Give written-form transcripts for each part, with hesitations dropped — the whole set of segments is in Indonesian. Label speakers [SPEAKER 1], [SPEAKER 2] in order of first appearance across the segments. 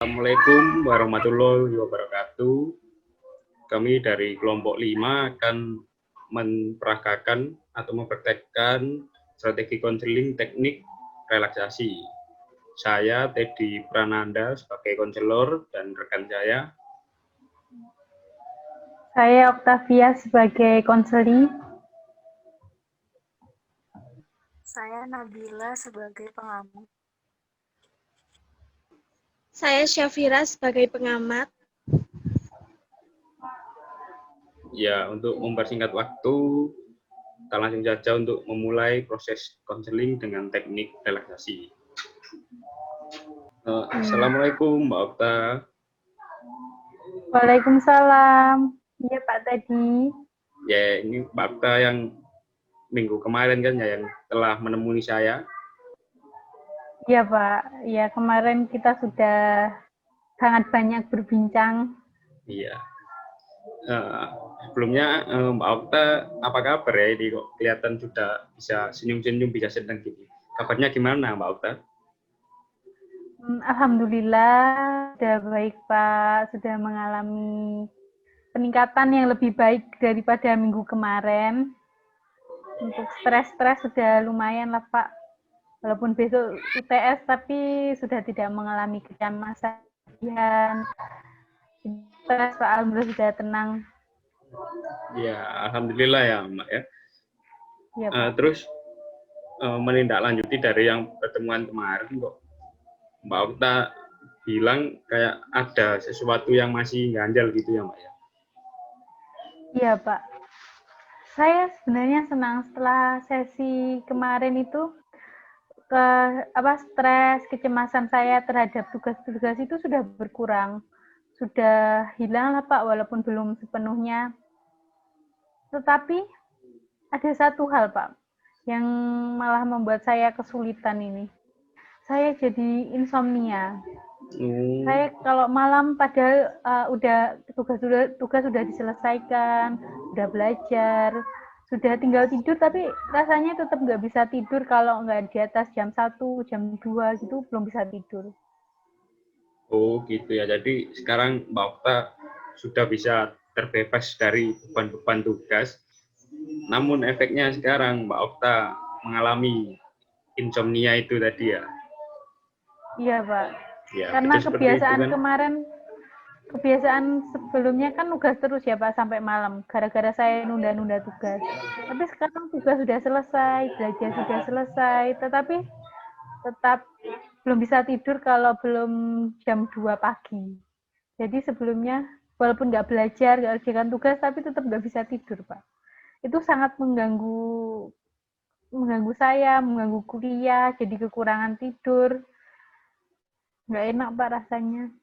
[SPEAKER 1] Assalamualaikum warahmatullahi wabarakatuh. Kami dari kelompok 5 akan memperagakan atau mempraktekkan strategi konseling teknik relaksasi. Saya Teddy Prananda sebagai konselor dan rekan saya.
[SPEAKER 2] Saya Oktavia sebagai konseli.
[SPEAKER 3] Saya Nabila sebagai pengamat.
[SPEAKER 4] Saya Syafira sebagai pengamat.
[SPEAKER 1] Ya, untuk mempersingkat waktu, kita langsung saja untuk memulai proses konseling dengan teknik relaksasi. Assalamualaikum Mbak Okta.
[SPEAKER 2] Waalaikumsalam. Iya Pak Teddy.
[SPEAKER 1] Ya, ini Mbak Okta yang minggu kemarin kan ya yang telah menemui saya.
[SPEAKER 2] Iya Pak. Ya kemarin kita sudah sangat banyak berbincang.
[SPEAKER 1] Iya. Sebelumnya Mbak Okta apa kabar ya? Ini kok kelihatan sudah bisa senyum-senyum, bisa senang gitu. Kabarnya gimana Mbak Okta?
[SPEAKER 2] Alhamdulillah sudah baik Pak. Sudah mengalami peningkatan yang lebih baik daripada minggu kemarin. Untuk stres-stres sudah lumayan lah Pak. Walaupun besok UTS tapi sudah tidak mengalami kecemasan. Stres Pak, alhamdulillah sudah tenang.
[SPEAKER 1] Ya, alhamdulillah ya Mbak ya.
[SPEAKER 2] Ya, Pak.
[SPEAKER 1] Terus menindaklanjuti dari yang pertemuan kemarin kok Mbak Okta bilang kayak ada sesuatu yang masih ganjal gitu ya Mbak ya.
[SPEAKER 2] Iya Pak. Saya sebenarnya senang setelah sesi kemarin itu stres, kecemasan saya terhadap tugas-tugas itu sudah berkurang. Sudah hilang lah Pak, walaupun belum sepenuhnya. Tetapi ada satu hal Pak, yang malah membuat saya kesulitan ini. Saya jadi insomnia. Saya kalau malam padahal udah tugas sudah diselesaikan, udah belajar, sudah tinggal tidur, tapi rasanya tetap nggak bisa tidur kalau nggak di atas jam 1, jam 2 gitu, belum bisa tidur.
[SPEAKER 1] Oh gitu ya, jadi sekarang Mbak Okta sudah bisa terbebas dari beban-beban tugas, namun efeknya sekarang Mbak Okta mengalami insomnia itu tadi ya?
[SPEAKER 2] Iya Pak,
[SPEAKER 1] Ya,
[SPEAKER 2] karena kebiasaan
[SPEAKER 1] kan?
[SPEAKER 2] kebiasaan sebelumnya kan nugas terus ya Pak sampai malam, gara-gara saya nunda-nunda tugas. Tapi sekarang tugas sudah selesai, belajar sudah selesai, tetapi tetap belum bisa tidur kalau belum jam 2 pagi. Jadi sebelumnya, walaupun nggak belajar, nggak kerjakan tugas, tapi tetap nggak bisa tidur Pak. Itu sangat mengganggu saya, mengganggu kuliah, jadi kekurangan tidur. Nggak enak Pak rasanya.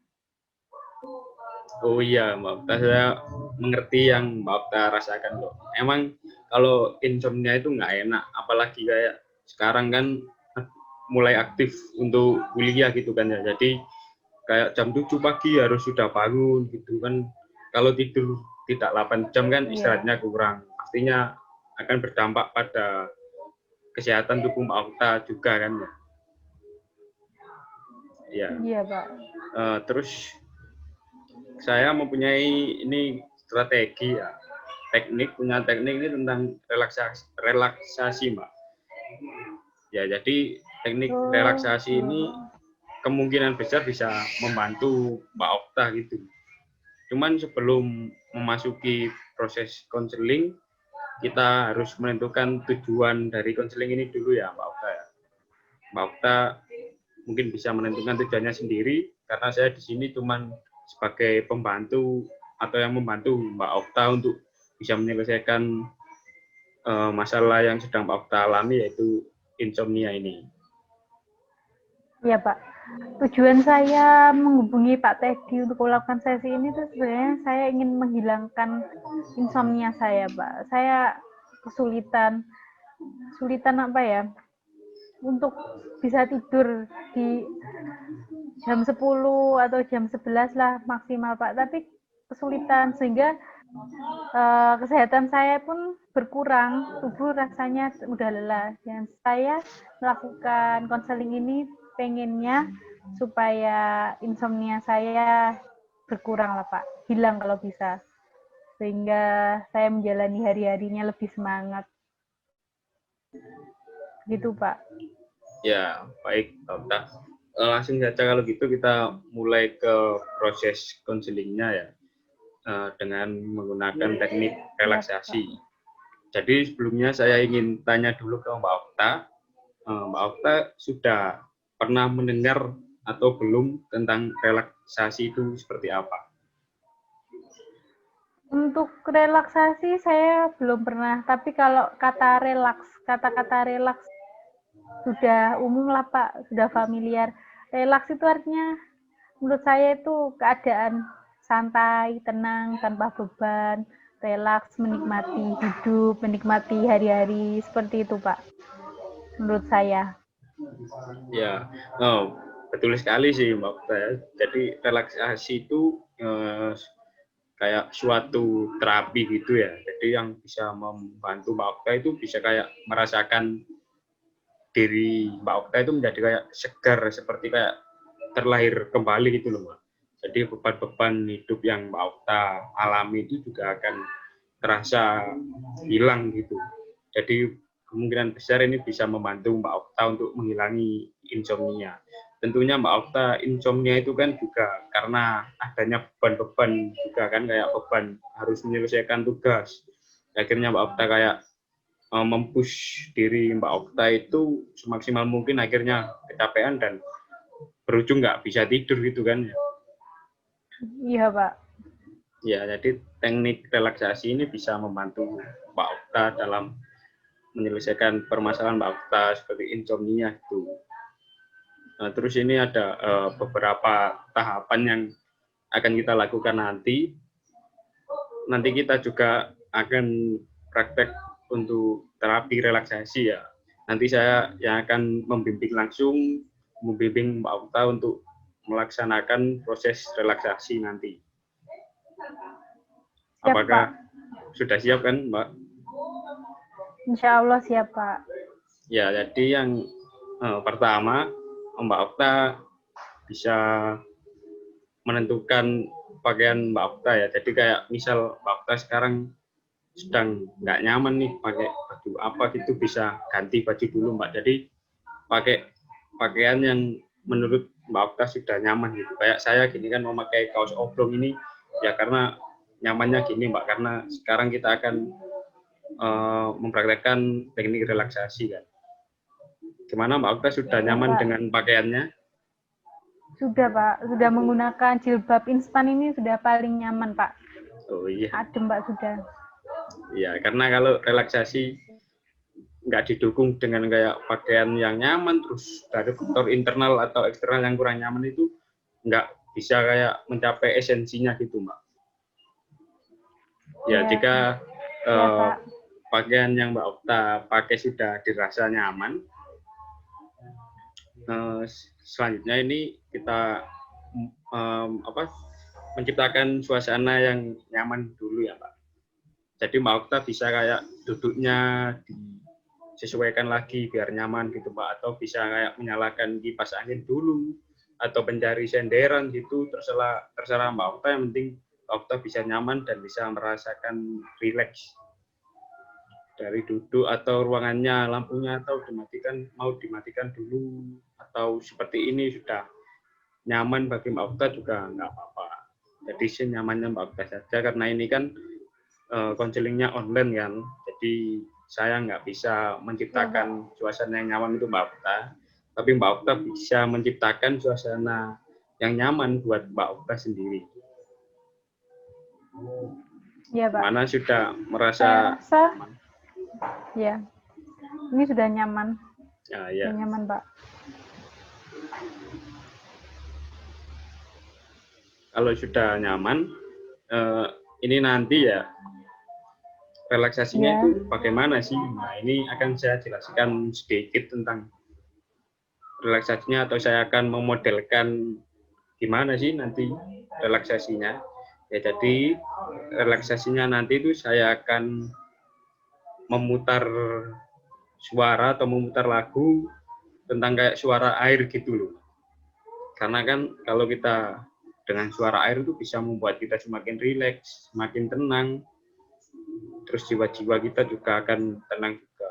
[SPEAKER 1] Oh iya, Mbak Okta, saya mengerti yang Mbak Okta rasakan loh. Emang kalau insomnia itu nggak enak, apalagi kayak sekarang kan mulai aktif untuk kuliah gitu kan ya. Jadi kayak jam 7 pagi harus sudah bangun gitu kan. Kalau tidur tidak 8 jam kan istirahatnya kurang. Pastinya akan berdampak pada kesehatan tubuh Mbak Okta juga kan ya. Ya.
[SPEAKER 2] Iya Pak.
[SPEAKER 1] Terus saya mempunyai ini strategi ya, punya teknik ini tentang relaksasi Mbak. Ya, jadi teknik relaksasi ini kemungkinan besar bisa membantu Mbak Okta gitu. Cuman sebelum memasuki proses konseling, kita harus menentukan tujuan dari konseling ini dulu ya Mbak Okta ya. Mbak Okta mungkin bisa menentukan tujuannya sendiri, karena saya di sini cuman sebagai pembantu atau yang membantu Mbak Okta untuk bisa menyelesaikan masalah yang sedang Mbak Okta alami, yaitu insomnia ini.
[SPEAKER 2] Iya Pak. Tujuan saya menghubungi Pak Teddy untuk melakukan sesi ini tuh sebenarnya saya ingin menghilangkan insomnia saya Pak. Saya kesulitan apa ya? Untuk bisa tidur di jam 10 atau jam 11 lah maksimal Pak, tapi kesulitan sehingga kesehatan saya pun berkurang, tubuh rasanya udah lelah. Dan saya melakukan konseling ini pengennya supaya insomnia saya berkurang lah Pak, hilang kalau bisa. Sehingga saya menjalani hari-harinya lebih semangat. Gitu Pak.
[SPEAKER 1] Ya, baik, Mbak Okta. Langsung saja kalau gitu kita mulai ke proses konselingnya ya, dengan menggunakan teknik relaksasi. Jadi sebelumnya saya ingin tanya dulu ke Mbak Okta. Mbak Okta sudah pernah mendengar atau belum tentang relaksasi itu seperti apa?
[SPEAKER 2] Untuk relaksasi saya belum pernah, tapi kalau kata-kata relaks sudah umum lah Pak, sudah familiar. Relaks itu artinya menurut saya itu keadaan santai, tenang, tanpa beban, relaks, menikmati hidup, menikmati hari-hari, seperti itu Pak, menurut saya.
[SPEAKER 1] Ya, betul sekali sih Mbak Okta. Jadi relaksasi itu kayak suatu terapi gitu ya. Jadi yang bisa membantu Mbak Okta itu bisa kayak merasakan diri Mbak Okta itu menjadi kayak segar, seperti kayak terlahir kembali gitu loh Mbak. Jadi beban-beban hidup yang Mbak Okta alami itu juga akan terasa hilang gitu. Jadi kemungkinan besar ini bisa membantu Mbak Okta untuk menghilangi insomnia. Tentunya Mbak Okta insomnia itu kan juga karena adanya beban-beban juga kan, kayak beban harus menyelesaikan tugas. Akhirnya Mbak Okta kayak mempush diri Mbak Okta itu semaksimal mungkin, akhirnya kecapean dan berujung nggak bisa tidur gitu kan.
[SPEAKER 2] Iya Pak.
[SPEAKER 1] Ya, jadi teknik relaksasi ini bisa membantu Mbak Okta dalam menyelesaikan permasalahan Mbak Okta seperti insomnia itu. Nah, terus ini ada beberapa tahapan yang akan kita lakukan nanti. Nanti kita juga akan praktek untuk terapi relaksasi ya. Nanti saya yang akan membimbing Mbak Okta untuk melaksanakan proses relaksasi nanti.
[SPEAKER 2] Siap,
[SPEAKER 1] Apakah
[SPEAKER 2] Pak.
[SPEAKER 1] sudah siap kan, Mbak?
[SPEAKER 2] Insya Allah siap, Pak.
[SPEAKER 1] Ya, jadi yang pertama, Mbak Okta bisa menentukan pakaian Mbak Okta ya. Jadi kayak misal Mbak Okta sekarang sedang nggak nyaman nih pakai baju apa gitu, bisa ganti baju dulu Mbak. Jadi pakai pakaian yang menurut Mbak Okta sudah nyaman gitu. Kayak saya gini kan mau pakai kaos oblong ini ya karena nyamannya gini Mbak, karena sekarang kita akan mempraktekkan teknik relaksasi kan. Gimana Mbak Okta, sudah nyaman dengan pakaiannya?
[SPEAKER 2] Sudah Pak, sudah menggunakan jilbab instan ini sudah paling nyaman Pak.
[SPEAKER 1] Oh iya.
[SPEAKER 2] Adem Pak sudah.
[SPEAKER 1] Iya, karena kalau relaksasi nggak didukung dengan kayak pakaian yang nyaman, terus dari faktor internal atau eksternal yang kurang nyaman, itu nggak bisa kayak mencapai esensinya gitu Mbak. Ya, jika pakaian yang Mbak Okta pakai sudah dirasa nyaman, selanjutnya ini kita menciptakan suasana yang nyaman dulu ya Mbak. Jadi Mbak Okta bisa kayak duduknya disesuaikan lagi biar nyaman gitu Mbak, atau bisa kayak menyalakan kipas angin dulu atau mencari senderan gitu, terserah Mbak Okta, yang penting Mbak Okta bisa nyaman dan bisa merasakan rileks. Dari duduk atau ruangannya lampunya atau dimatikan dulu, atau seperti ini sudah nyaman bagi Mbak Okta juga nggak apa-apa. Jadi senyamannya Mbak Okta saja, karena ini kan konselingnya online kan, jadi saya nggak bisa menciptakan suasana yang nyaman itu Mbak Okta, tapi Mbak Okta bisa menciptakan suasana yang nyaman buat Mbak Okta sendiri.
[SPEAKER 2] Ya, Pak.
[SPEAKER 1] Mana sudah merasa nyaman?
[SPEAKER 2] Ya, ini sudah nyaman.
[SPEAKER 1] Ya, ya.
[SPEAKER 2] Sudah nyaman Pak.
[SPEAKER 1] Kalau sudah nyaman, ini nanti ya relaksasinya itu bagaimana sih? Nah, ini akan saya jelaskan sedikit tentang relaksasinya, atau saya akan memodelkan gimana sih nanti relaksasinya. Ya, jadi relaksasinya nanti itu saya akan memutar suara atau memutar lagu tentang kayak suara air gitu loh. Karena kan kalau kita dengan suara air itu bisa membuat kita semakin rileks, semakin tenang, terus jiwa-jiwa kita juga akan tenang juga.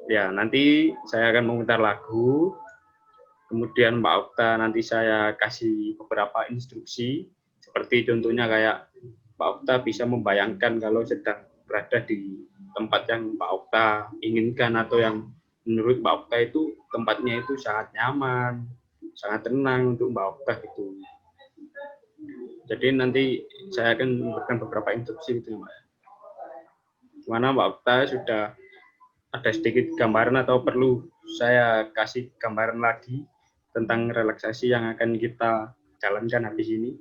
[SPEAKER 1] Ya, nanti saya akan memutar lagu, kemudian Mbak Okta nanti saya kasih beberapa instruksi, seperti contohnya kayak Mbak Okta bisa membayangkan kalau sedang berada di tempat yang Mbak Okta inginkan atau yang menurut Mbak Okta itu tempatnya itu sangat nyaman, sangat tenang untuk Mbak Okta gitu. Jadi nanti saya akan memberikan beberapa instruksi gitu Mbak. Mana Mbak Okta sudah ada sedikit gambaran atau perlu saya kasih gambaran lagi tentang relaksasi yang akan kita jalankan habis ini?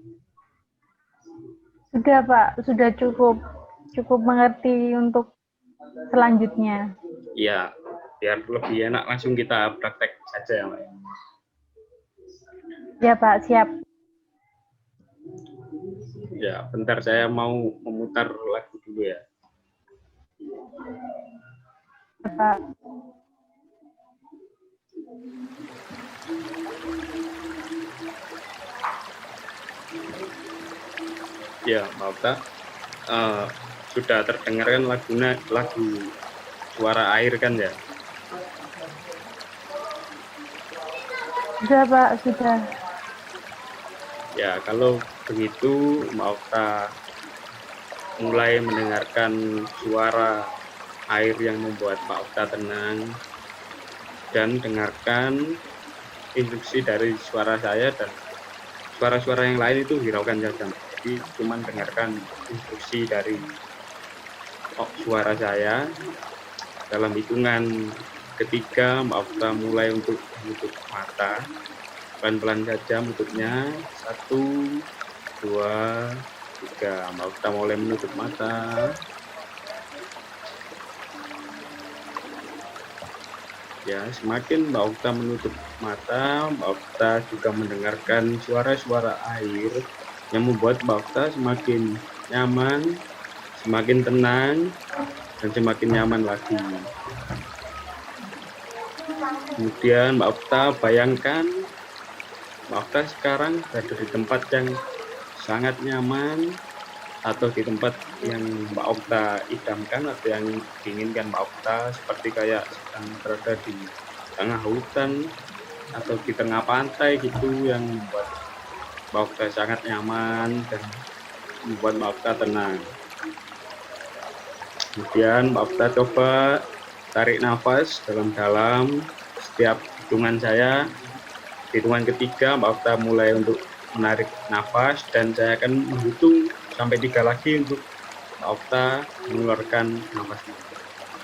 [SPEAKER 2] Sudah Pak, sudah cukup mengerti untuk selanjutnya.
[SPEAKER 1] Ya, biar lebih enak langsung kita praktek saja ya Mbak.
[SPEAKER 2] Ya Pak, siap.
[SPEAKER 1] Ya, bentar saya mau memutar lagu dulu ya.
[SPEAKER 2] Pak.
[SPEAKER 1] Ya, Mbak Okta, sudah terdengar kan lagu suara air kan ya?
[SPEAKER 2] Sudah Pak, sudah.
[SPEAKER 1] Ya, kalau begitu Mbak Okta mulai mendengarkan suara air yang membuat Mbak Okta tenang, dan dengarkan instruksi dari suara saya, dan suara-suara yang lain itu hiraukan saja. Jadi cuma dengarkan instruksi dari suara saya. Dalam hitungan ketiga Mbak Okta mulai untuk menutup mata, pelan-pelan saja menutupnya. 1, 2, 3. Mbak Okta mulai menutup mata. Ya, semakin Mbak Okta menutup mata, Mbak Okta juga mendengarkan suara-suara air yang membuat Mbak Okta semakin nyaman, semakin tenang, dan semakin nyaman lagi. Kemudian Mbak Okta bayangkan Mbak Okta sekarang berada di tempat yang sangat nyaman, atau di tempat yang Mbak Okta idamkan atau yang diinginkan Mbak Okta, seperti kayak sedang berada di tengah hutan atau di tengah pantai gitu, yang membuat Mbak Okta sangat nyaman dan membuat Mbak Okta tenang. Kemudian Mbak Okta coba tarik nafas dalam-dalam. Setiap hitungan saya, hitungan ketiga Mbak Okta mulai untuk menarik nafas, dan saya akan menghitung sampai 3 lagi untuk Mbak Okta mengeluarkan nafasnya.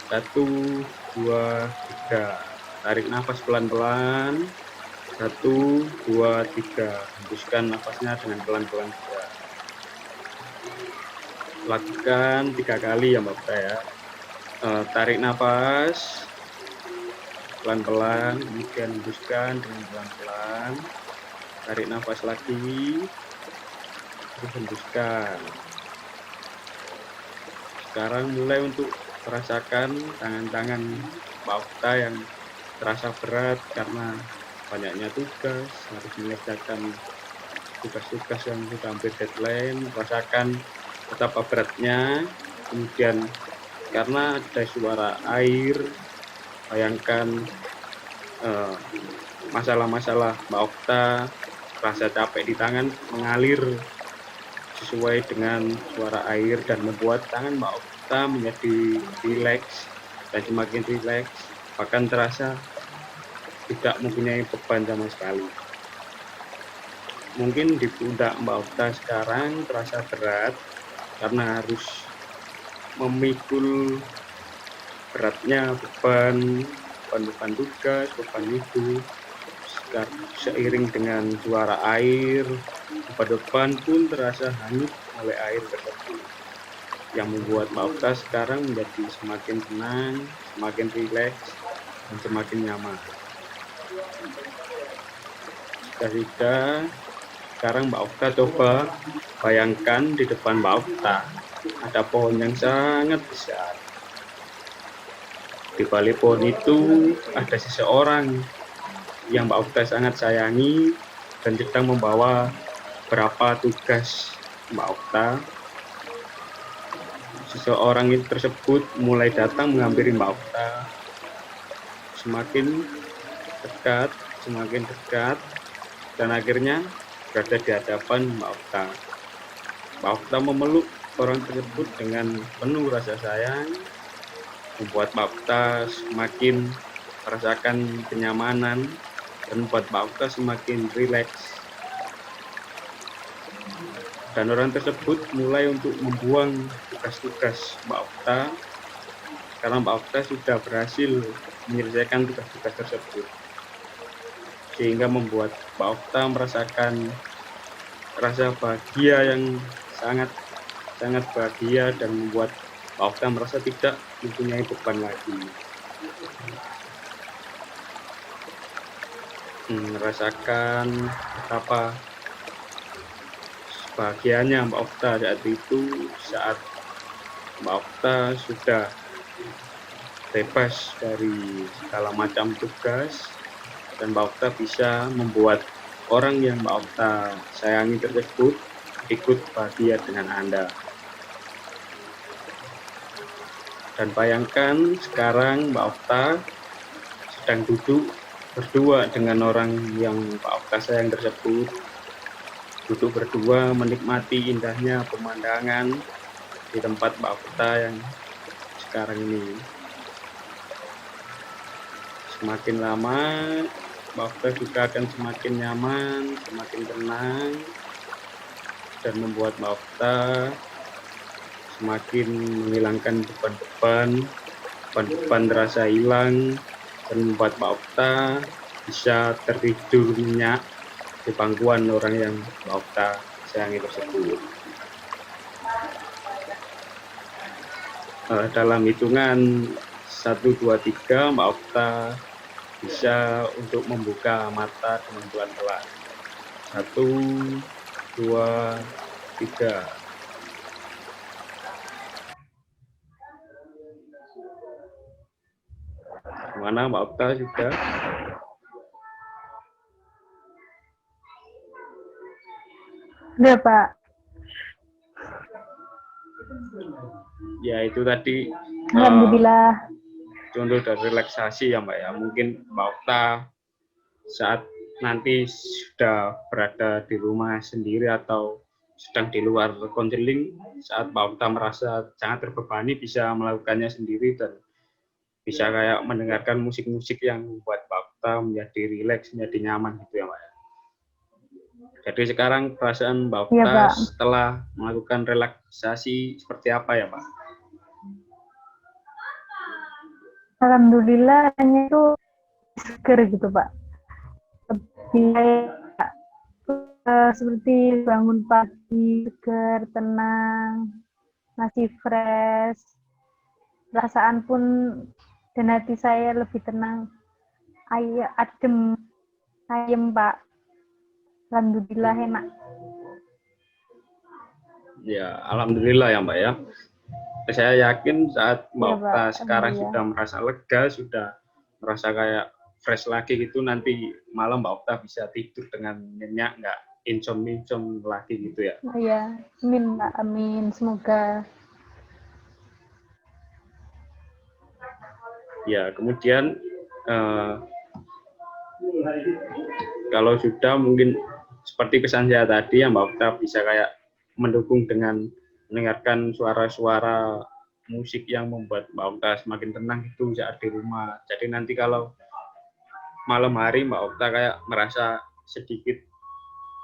[SPEAKER 1] 1, 2, 3. Tarik nafas pelan-pelan. 1, 2, 3. Hembuskan nafasnya dengan pelan-pelan juga. Lakukan 3 kali ya Mbak Okta ya. Tarik nafas pelan-pelan, kemudian hembuskan dengan pelan-pelan. Tarik nafas lagi, terus hembuskan. Sekarang mulai untuk merasakan tangan-tangan Mbak Okta yang terasa berat karena banyaknya tugas, harus menyelesaikan tugas-tugas yang sudah hampir deadline. Rasakan betapa beratnya. Kemudian karena ada suara air, bayangkan masalah-masalah Mbak Okta, rasa capek di tangan mengalir sesuai dengan suara air dan membuat tangan Mbak Okta menjadi rileks dan semakin rileks, bahkan terasa tidak mempunyai beban sama sekali. Mungkin di pundak Mbak Okta sekarang terasa berat karena harus memikul beratnya beban tugas, beban itu. Seiring dengan suara air, beban pun terasa hanyut oleh air tersebut, yang membuat Mbak Okta sekarang menjadi semakin tenang, semakin rileks, dan semakin nyaman. Sudah, sekarang Mbak Okta coba bayangkan di depan Mbak Okta ada pohon yang sangat besar. Di balik pohon itu ada seseorang yang Mbak Okta sangat sayangi dan sedang membawa beberapa tugas Mbak Okta. Seseorang itu tersebut mulai datang menghampiri Mbak Okta, semakin dekat, dan akhirnya berada di hadapan Mbak Okta. Mbak Okta memeluk orang tersebut dengan penuh rasa sayang, membuat Mbak Okta semakin merasakan kenyamanan dan membuat Mbak Okta semakin rileks. Dan orang tersebut mulai untuk membuang tugas-tugas Mbak Okta karena Mbak Okta sudah berhasil menyelesaikan tugas-tugas tersebut, sehingga membuat Mbak Okta merasakan rasa bahagia yang sangat bahagia dan membuat Mbak Okta merasa tidak mempunyai beban lagi. Merasakan betapa bahagianya Mbak Okta saat itu, saat Mbak Okta sudah bebas dari segala macam tugas dan Mbak Okta bisa membuat orang yang Mbak Okta sayangi tersebut ikut bahagia dengan Anda. Dan bayangkan sekarang Mbak Okta sedang duduk berdua dengan orang yang Mbak Okta sayang tersebut, duduk berdua menikmati indahnya pemandangan di tempat Mbak Okta yang sekarang ini. Semakin lama, Mbak Okta juga akan semakin nyaman, semakin tenang, dan membuat Mbak Okta semakin menghilangkan beban terasa hilang, dan membuat Mbak Okta bisa tertidur nyenyak di pangkuan orang yang Mbak Okta sayangi tersebut. Dalam hitungan 1, 2, 3, Mbak Okta bisa untuk membuka mata dengan pelan-pelan. 1, 2, 3. Mana Mbak Okta sudah?
[SPEAKER 2] Udah, Pak.
[SPEAKER 1] Ya, itu tadi
[SPEAKER 2] Alhamdulillah.
[SPEAKER 1] contoh dari relaksasi ya Mbak ya. Mungkin Mbak Okta saat nanti sudah berada di rumah sendiri atau sedang di luar konseling, saat Mbak Okta merasa sangat terbebani bisa melakukannya sendiri dan bisa kayak mendengarkan musik-musik yang membuat Mbak Okta menjadi rileks, menjadi nyaman gitu ya Mbak ya. Jadi sekarang perasaan Mbak Okta
[SPEAKER 2] Iya, Pak.
[SPEAKER 1] setelah melakukan relaksasi seperti apa ya Pak?
[SPEAKER 2] Alhamdulillah hanya itu seger gitu, Pak. Lebih kayak, seperti bangun pagi seger, tenang, masih fresh. Perasaan pun dan hati saya lebih tenang, adem, ayem, Pak. Alhamdulillah enak.
[SPEAKER 1] Ya, alhamdulillah ya Mbak ya. Saya yakin saat Mbak
[SPEAKER 2] Ya,
[SPEAKER 1] Okta
[SPEAKER 2] Pak.
[SPEAKER 1] sekarang
[SPEAKER 2] Alhamdulillah.
[SPEAKER 1] sudah merasa lega, sudah merasa kayak fresh lagi gitu, nanti malam Mbak Okta bisa tidur dengan nyenyak, nggak incom lagi gitu ya.
[SPEAKER 2] Ya, amin, Pak. Amin. Semoga.
[SPEAKER 1] Ya, kemudian kalau sudah mungkin seperti pesan saya tadi ya Mbak Okta bisa kayak mendukung dengan mendengarkan suara-suara musik yang membuat Mbak Okta semakin tenang itu saat di rumah. Jadi nanti kalau malam hari Mbak Okta kayak merasa sedikit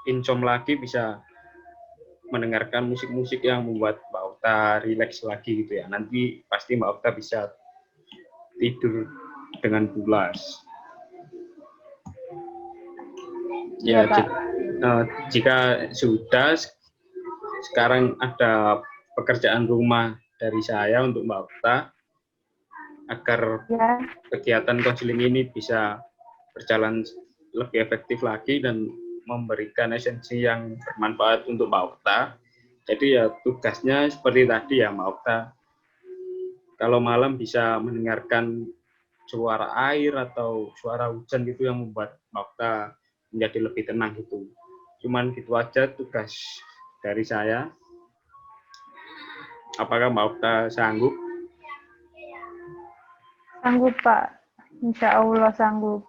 [SPEAKER 1] incom lagi bisa mendengarkan musik-musik yang membuat Mbak Okta rileks lagi gitu ya. Nanti pasti Mbak Okta bisa tidur dengan pulas. Ya,
[SPEAKER 2] Pak.
[SPEAKER 1] jika sudah sekarang ada pekerjaan rumah dari saya untuk Mbak Okta agar
[SPEAKER 2] Ya,
[SPEAKER 1] kegiatan konseling ini bisa berjalan lebih efektif lagi dan memberikan esensi yang bermanfaat untuk Mbak Okta. Jadi ya tugasnya seperti tadi ya Mbak Okta. Kalau malam bisa mendengarkan suara air atau suara hujan gitu yang membuat Mbak Okta menjadi lebih tenang gitu. Cuman gitu aja tugas dari saya. Apakah Mbak Okta sanggup?
[SPEAKER 2] Sanggup, Pak. Insya Allah sanggup.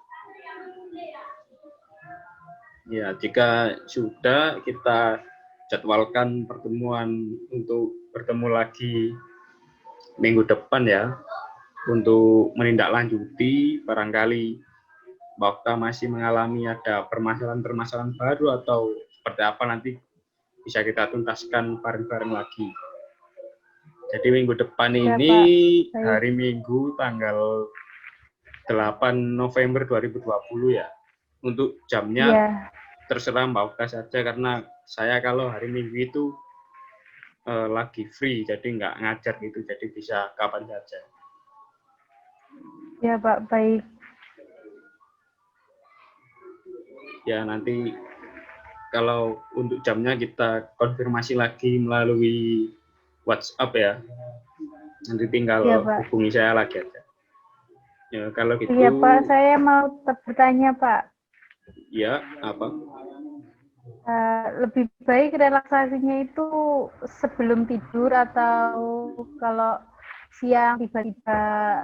[SPEAKER 1] Ya, jika sudah, kita jadwalkan pertemuan untuk bertemu lagi minggu depan ya, untuk menindaklanjuti barangkali Mbak Okta masih mengalami ada permasalahan-permasalahan baru atau seperti apa nanti bisa kita tuntaskan bareng-bareng lagi. Jadi minggu depan
[SPEAKER 2] Ya,
[SPEAKER 1] ini
[SPEAKER 2] Pak. Baik.
[SPEAKER 1] hari Minggu tanggal 8 November 2020 ya. Untuk jamnya
[SPEAKER 2] Iya.
[SPEAKER 1] terserah Mbak Okta saja karena saya kalau hari Minggu itu lagi free jadi nggak ngajar gitu, jadi bisa kapan saja.
[SPEAKER 2] Ya, Pak. Baik.
[SPEAKER 1] Ya nanti kalau untuk jamnya kita konfirmasi lagi melalui WhatsApp ya. Nanti tinggal
[SPEAKER 2] Iya, Pak.
[SPEAKER 1] hubungi saya lagi aja. Ya kalau gitu.
[SPEAKER 2] Iya, Pak. Saya mau bertanya, Pak.
[SPEAKER 1] Ya apa?
[SPEAKER 2] Lebih baik relaksasinya itu sebelum tidur atau kalau siang tiba-tiba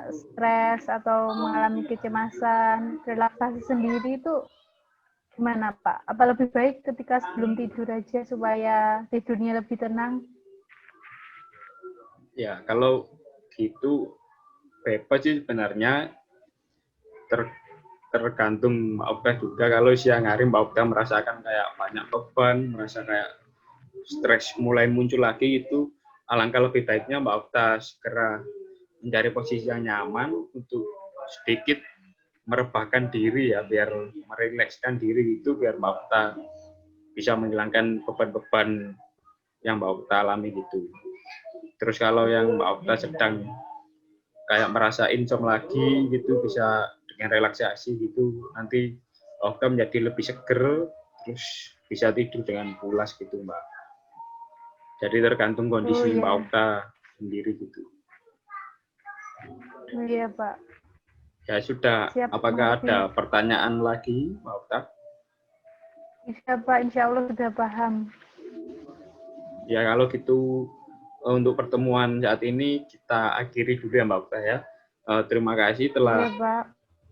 [SPEAKER 2] stres atau mengalami kecemasan, relaksasi sendiri itu gimana, Pak? Apa lebih baik ketika sebelum tidur aja supaya tidurnya lebih tenang?
[SPEAKER 1] Ya kalau gitu bebas sih sebenarnya, tergantung Mbak Okta juga. Kalau siang hari Mbak Okta merasakan kayak banyak beban, merasa kayak stres mulai muncul lagi, itu alangkah lebih baiknya Mbak Okta segera mencari posisi yang nyaman untuk sedikit merebahkan diri ya, biar merilekskan diri itu, biar Mbak Okta bisa menghilangkan beban-beban yang Mbak Okta alami gitu. Terus kalau yang Mbak Okta sedang kayak merasa insomnia lagi gitu, bisa dengan relaksasi gitu, nanti Mbak Okta menjadi lebih seger, terus bisa tidur dengan pulas gitu Mbak. Jadi tergantung kondisi Mbak Okta sendiri gitu.
[SPEAKER 2] Iya, Pak.
[SPEAKER 1] Ya sudah.
[SPEAKER 2] Siap,
[SPEAKER 1] Apakah
[SPEAKER 2] mengerti.
[SPEAKER 1] ada pertanyaan lagi Mbak Okta?
[SPEAKER 2] Bisa, Pak. Insya Allah sudah paham.
[SPEAKER 1] Ya kalau gitu untuk pertemuan saat ini kita akhiri dulu ya Mbak Okta ya. Terima kasih
[SPEAKER 2] Iya,
[SPEAKER 1] telah
[SPEAKER 2] Pak.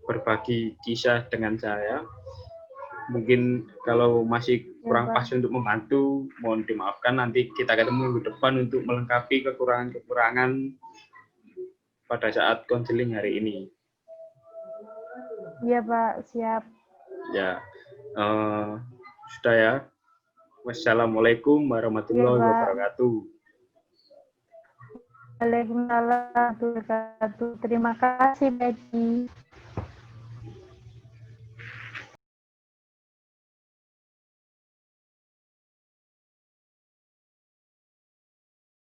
[SPEAKER 1] berbagi kisah dengan saya. Mungkin kalau masih kurang
[SPEAKER 2] Pak.
[SPEAKER 1] pas untuk membantu, mohon dimaafkan. Nanti kita ketemu minggu depan untuk melengkapi kekurangan-kekurangan pada saat konseling hari ini.
[SPEAKER 2] Iya, Pak. Siap.
[SPEAKER 1] Ya, sudah ya. Wassalamualaikum warahmatullahi
[SPEAKER 2] Iya, Pak.
[SPEAKER 1] wabarakatuh.
[SPEAKER 2] Waalaikumsalam warahmatullahi wabarakatuh. Terima kasih, Betty.